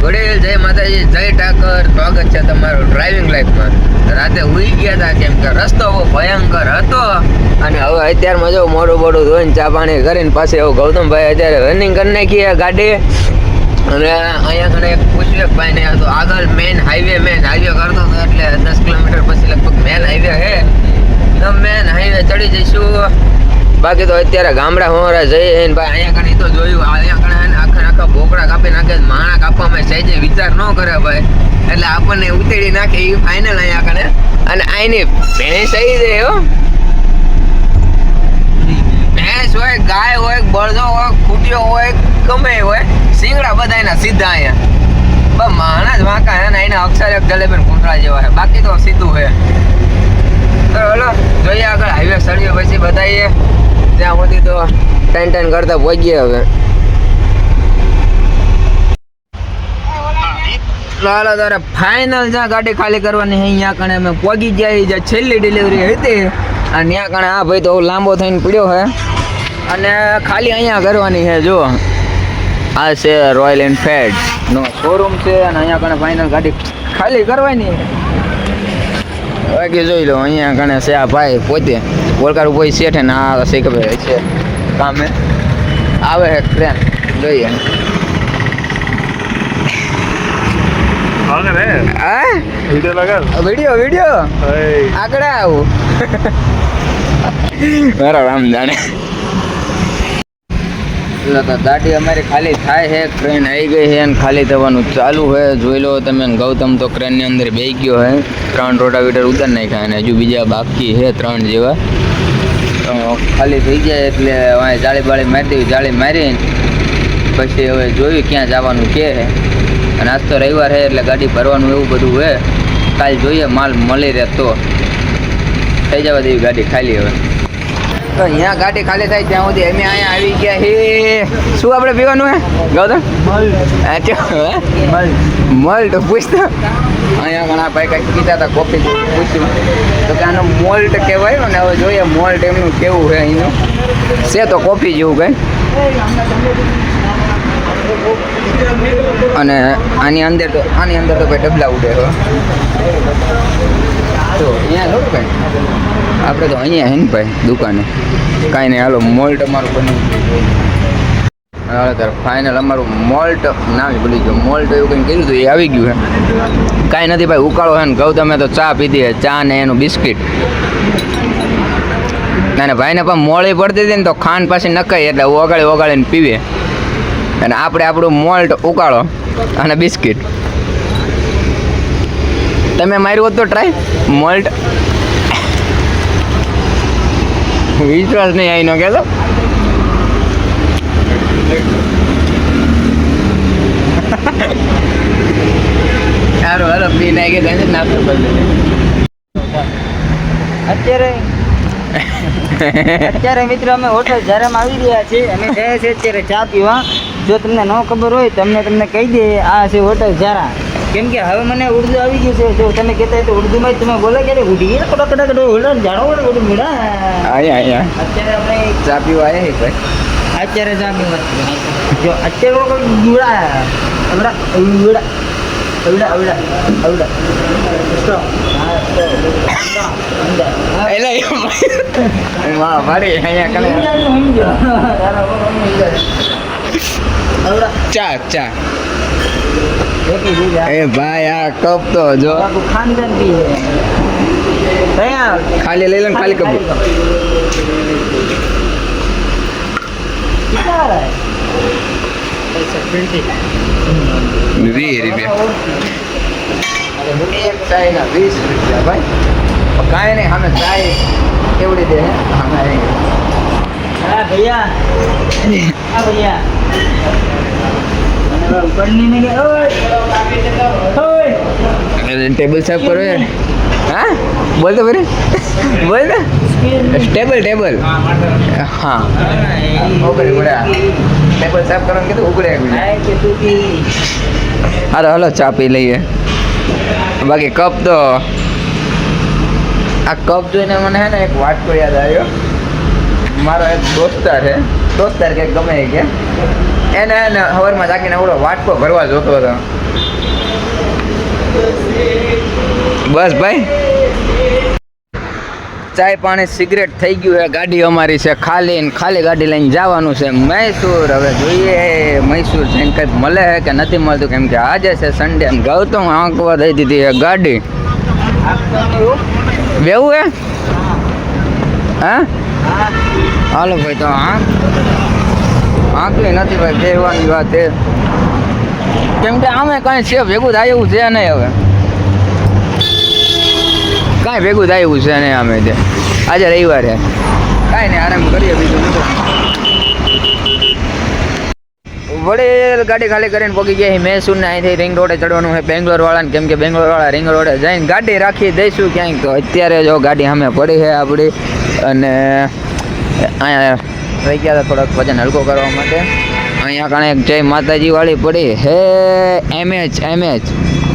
વડીલ જય માતાજી, જય ઠાકર. સ્વાગત છે તમારું ડ્રાઇવિંગ લાઈફમાં. રાતે ઉઈ ગયા હતા કેમ કે રસ્તો બહુ ભયંકર હતો અને હવે અત્યારમાં જો મોડું ધોઈને ચા પાણી કરીને પાછી એવું ગૌતમભાઈ અત્યારે રનિંગ કરી નાખી ગાડી. અને અહીંયા કણે એક પૂછ્યું ભાઈ ને તો આગળ મેન હાઈવે કરતો હતો એટલે 10 કિલોમીટર પછી લગભગ મેન હાઈવે છે. તો મેન હાઈવે ચડી જઈશું. બાકી તો અત્યારે ગામડા હોરા જઈએ ભાઈ. અહીંયા કણે તો જોયું અહીંયા કણે આખા બોકડા કાપી નાખે, માણા કાપવામાં સહેજે વિચાર ન કરે ભાઈ, એટલે આપણને ઉતેડી નાખે એ ફાઇનલ અહીંયા કણે. અને અહીંની ભેંસ આવી જાય હો, ભેંસ હોય, ગાય હોય, બળદો હોય, ખૂટીઓ હોય, ગમે હોય, સિંગડા બધા એના સીધા અહીંયા. બસ માણા જ વાંકા હે ને એના અક્ષર એક જલેબી કુંતરા જેવા છે, બાકી તો સીધું છે. તો હલો જોઈએ આગળ હાઈવે સળીએ પછી બતાવીએ. ત્યાં સુધી તો ટાઈન કરતા પહોંચીએ હવે. હાલો તારે ફાઇનલ જ્યાં ગાડી ખાલી કરવાની છે અહીંયા કણે અમે પહોંચી ગયા. જ્યાં છેલ્લી ડિલિવરી હતી અને ત્યાં કણે આ ભાઈ તો લાંબો થઈને પડ્યો છે અને ખાલી અહીંયા કરવાની છે. જો આ છે રોયલ એનફિલ્ડ નો શોરૂમ છે અને અહીંયા કણે ફાઇનલ ગાડી ખાલી કરવાની. બાકી જોઈ લો અહીંયા કણે છે આ ભાઈ પોતે બોલકાર ભાઈ શેઠ ને આ શીખ ભાઈ છે કામે આવે છે ટ્રેન. જોઈએ વિડીયો આગળ આવું મારો રામ જાણે. ગાડી અમારી ખાલી થાય છે, ટ્રેન આવી ગઈ છે અને ખાલી થવાનું ચાલુ છે. જોઈ લો તમે. ગૌતમ તો ટ્રેનની અંદર બેસી ગયો છે. 3 રોટાવેટર ઉતાર નાખ્યા અને હજુ બીજા બાકી છે 3 જેવા. ખાલી થઈ જાય એટલે હવે જાળી બાળી મારી દેવી. જાળી મારીને પછી હવે જોયું ક્યાં જવાનું કે છે. અને આજ તો રવિવાર છે એટલે ગાડી ભરવાનું એવું બધું છે. કાલ જોઈએ માલ મળી રહે તો થઈ જવા દેવી ગાડી ખાલી. હવે તો અહીંયા ગાડી ખાલી થાય ત્યાં સુધી અમે અહીંયા આવી ગયા હે. શું આપણે પીવાનું હે ગૌતમ? મોલ્ટ પૂછતા અહીંયા ઘણા ભાઈ કંઈક પીતા હતા કોફી પૂછ્યું તો કે આનો મોલ્ટ કહેવાય ને. હવે જોઈએ મોલ્ટ એમનું કેવું છે. અહીંનું છે તો કોફી જેવું કંઈ. અને આની અંદર તો ભાઈ ડબલા ઉડે હો. તો અહીંયા થોડું કાંઈ આપણે તો અહીંયા હે ને ભાઈ દુકાને કાંઈ નહીં. હાલો મોલ્ટ અમારું બન્યું. હાલો તાર ફાઇનલ અમારું મોલ્ટ નામ ભૂલી ગયો. મોલ્ટ એવું કંઈ કીધું હતું એ આવી ગયું છે. કાંઈ નથી ભાઈ ઉકાળો છે ને. ગૌતમે તો ચા પીધી છે, ચા ને એનું બિસ્કિટ. ના ને ભાઈને પણ મોળી પડતી હતી ને તો ખાંડ પાછી નખાય એટલે ઓગાળીને પીવે. અને આપણે આપણું મોલ્ટ ઉકાળો અને બિસ્કિટ. તમે માર્યું હોત તો ટ્રાય મોલ્ટ. વિશ્વાસ નહીં આવી નો કહેતો. સારું હાલો પી નાખી દે નાસ્તો કરી અત્યારે મિત્રો અમે હોટલ જરામાં આવી રહ્યા છીએ. અમે ગયા છીએ અત્યારે ચા પીવા. જો તમને ન ખબર હોય તમને કહી દે આ છે હોટલ ઝારા. કેમ કે હવે મને ઉર્દુ આવી ગયું છે. જો તમે કહેતા હોય તો ઉર્દુમાં જ તમે બોલો ક્યારે ઉડી કડા જાણો ઉડી મીડા. અહીંયા અત્યારે અમે ચા પીવા આવ્યા ભાઈ. અત્યારે ચા પીવા જો અત્યારે ચા એ ભાઈ આ કપ તો જો ખાનદાન ખાલી લઈ લે ખાલી કપ. 20 રૂપિયા એક ચાયના 20 રૂપિયા ભાઈ. કાંઈ નહીં અમે ચાય કેવડી દે ભૈયા ટેબલ સાફ કરો યાર. હા બોલ તો ફરી બોલ ને. ટેબલ હા ઉગડે ટેબલ સાફ કરવાનું કીધું ઉગડે. હાલો ચા પી લઈએ. બાકી કપ તો આ કપ જોઈને મને હે ને એક વાટકો યાદ આવ્યો. મારો એક દોસ્તાર કે ગમે કે એને સવારમાં જાગીને ઓલો વાટકો ભરવા જોતો હતો. બસ ભાઈ ચાય પાણી સિગરેટ થઈ ગયું છે. ગાડી અમારી છે ખાલી ને ખાલી ગાડી લઈને જવાનું છે મૈસૂર. હવે જોઈએ મૈસૂર જઈને કંઈક મળે છે કે નથી મળતું, કેમ કે આજે છે સન્ડે. ગૌતમ આંકવા દઈ દીધી છે ગાડી. બેવું હે હા હાલો ભાઈ તો આંકલી નથી ભાઈ, બેવાની વાત છે. કેમ કે આમે કાંઈ છે ભેગું થાય એવું છે નહીં. હવે કાંઈ ભેગું થાય એવું છે નહીં આમે તે. આજે રવિવારે કાંઈ નહીં, આરામ કરીએ બીજું. વડે ગાડી ખાલી કરીને પગી ગયા મૈસૂરને. અહીંથી રિંગ રોડે ચડવાનું છે બેંગ્લોર વાળાને, કેમ કે બેંગ્લોર વાળા રિંગ રોડે જઈને ગાડી રાખી દઈશું ક્યાંક. તો અત્યારે જો ગાડી સામે પડી છે આપણી, અને અહીંયા રહી ગયા હતા થોડોક વજન હલકો કરવા માટે. અહીંયા કારણે એક જય માતાજી વાળી પડી હે એમએચ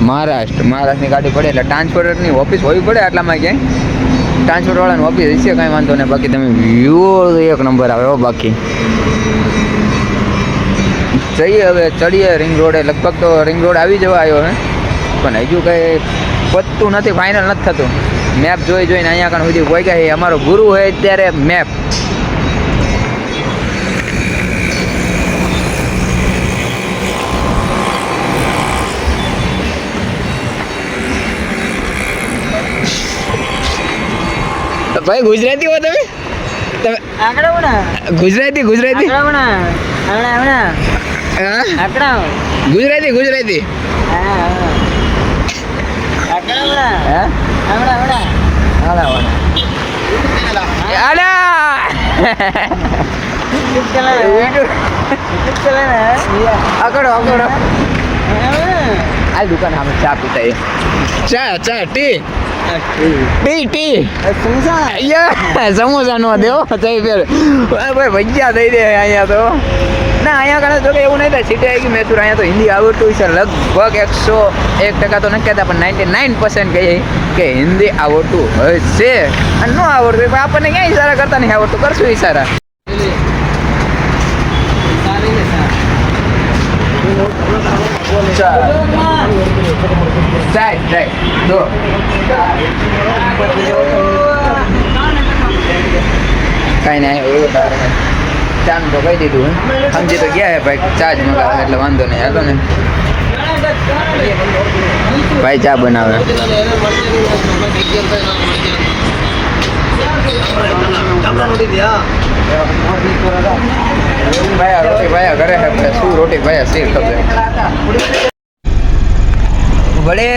મહારાષ્ટ્રની ગાડી પડે એટલે ટ્રાન્સપોર્ટરની ઓફિસ હોવી પડે આટલામાં ક્યાંય. ટ્રાન્સપોર્ટ વાળાની ઓફિસ હશે, કાંઈ વાંધો નહીં. બાકી તમે વ્યૂ એક નંબર આવે હો. બાકી જઈએ હવે ચડીએ રિંગ રોડે. લગભગ તો રિંગ રોડ આવી જવા આવ્યો હે, પણ હજુ કંઈ પતતું નથી, ફાઇનલ નથી થતું. મેપ જોઈને અહીંયા કારણે સુધી કોઈ ગયા. અમારો ગુરુ હોય અત્યારે મેપ. ભાઈ ગુજરાતી હો તમે? ગુજરાતી ગુજરાતી આ દુકાન આપણે ચા પીતા ચા ટી સમોસા નો દેવો થઈ ફેર ભાઈ ભજીયા થઈ દે અહીંયા તો. ના અહીંયા કારણે જો કે એવું નહીં થાય. સિટી આવી ગઈ મૈસૂર. અહીંયા તો હિન્દી આવડતું છે લગભગ 101% તો નથી કહેતા, પણ 99% કહીએ કે હિન્દી આવડતું હશે. અને ન આવડતું પણ આપણને ક્યાં ઈશારા કરતા નહીં આવડતું, કરશું ઈશારા. કાંઈ નહીં ચાનું તો કહી દીધું સમજી તો ગયા હે ભાઈ. ચા જ મંગાવે એટલે વાંધો નહીં. હતો ને ભાઈ ચા બનાવે. ભાઈ રોટી ભાઈ ઘરે હે, શું રોટી ભાઈ શી ખબર. વડે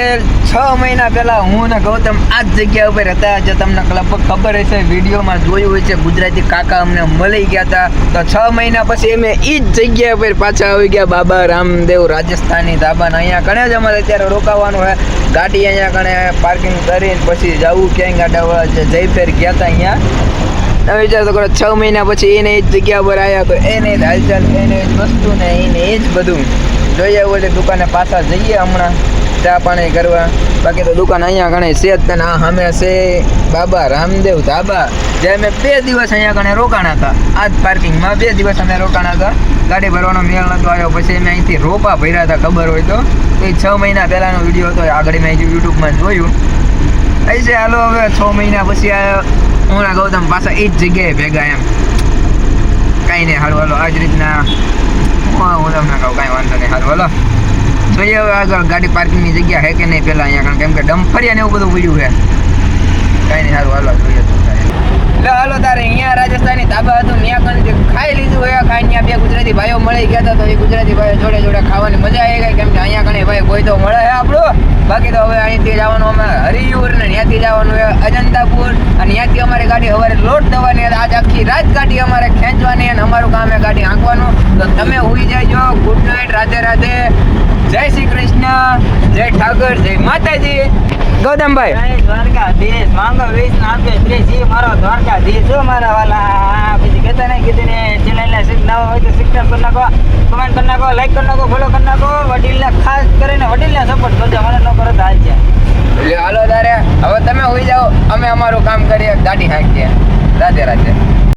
6 મહિના પહેલાં હું ને ગૌતમ આ જ જગ્યા ઉપર હતા. જે તમને લગભગ ખબર હશે, વિડીયોમાં જોયું હોય છે. ગુજરાતી કાકા અમને મળી ગયા હતા. તો 6 મહિના પછી અમે એ જ જગ્યા ઉપર પાછા આવી ગયા. બાબા રામદેવ રાજસ્થાની ધાબાને. અહીંયા કણે જ અમારે અત્યારે રોકાવાનું હોય. ગાડી અહીંયા કણે પાર્કિંગ કરીને પછી જવું ક્યાંય ગાડાવાળા જે જયફેર ગયા હતા અહીંયા. તમે વિચાર તો કરો 6 મહિના પછી એને એ જ જગ્યા પર આવ્યા. તો એને જ હાલચાલ, એને જ વસ્તુ ને એને એ જ બધું જોઈએ એવું એટલે દુકાને પાછા જઈએ હમણાં ચા પાણી કરવા. બાકી તો દુકાન અહીંયા ઘણી છે જ. તને આ સામે છે બાબા રામદેવ ધાબા, જે અમે 2 દિવસ અહીંયા ઘણે રોકાણા હતા. આ જ પાર્કિંગમાં 2 દિવસ અમે રોકાણા હતા. ગાડી ભરવાનો મેળ નહોતો આવ્યો. પછી અમે અહીંથી રોપા ભર્યા હતા, ખબર હોય તો. એ 6 મહિના પહેલાંનો વિડીયો હતો, આગળ મેં યુટ્યુબમાં જોયું. અહીં છે હાલો હવે 6 મહિના પછી હું ગૌતમ પાછા એ જ જગ્યાએ ભેગા એમ. કાંઈ નહીં, હાલો હાલો આ જ રીતના હું તમને કહું, કાંઈ વાંધો નહીં. હાલો હાલો જોઈએ હવે આગળ ગાડી પાર્કિંગની જગ્યા હે કે નહીં પહેલાં અહીંયા, કેમ કે ડમ્ફરિયા ને એવું બધું પડ્યું છે. કાંઈ નહીં, સારું હાલો જોઈએ તો. એટલે હાલો તારે અહીંયા રાજસ્થાની ધાબા હતું, ત્યાં કણ ખાઈ લીધું હોય. ખાઈને ત્યાં 2 ગુજરાતી ભાઈઓ મળી ગયા હતા. તો એ ગુજરાતી ભાઈઓ જોડે જોડે ખાવાની મજા આવી ગઈ, કેમ કે અહીંયા કણે ભાઈ કોઈ તો મળે છે આપણું. બાકી તો હવે અહીંથી જવાનું અમે હરિયુર ને ત્યાંથી જવાનું છે અજંતાપુર, અને ત્યાંથી અમારી ગાડી સવારે લોડ થવાની. આજ આખી રાત ગાડી અમારે ખેંચવાની અને અમારું કામ છે ગાડી હાંકવાનું. તો તમે હોઈ જાયજો. ગુડ નાઇટ, રાધે રાધે, જય શ્રી કૃષ્ણ, જય ઠાકર, જય માતાજી. ગૌતમભાઈ દ્વારકાધીશ માંગો વીસ ને આપે 30. મારો દ્વારકાધીશ છો મારા વાલા. પછી કહેતા નહીં કીધું ને ચેનલને નવા હોય તો સબસ્ક્રાઈબ કરી નાખો, કમેન્ટ કરી નાખો, લાઈક કરી નાખો, ફોલો કરી નાખો. વડીલને ખાસ કરીને વડીલને સપોર્ટ કરજો, મને ન કરો તો હાલ છે. હાલો તારે હવે તમે હોઈ જાઓ, અમે અમારું કામ કરીએ, ગાડી હાંકીએ. રાધે રાધે.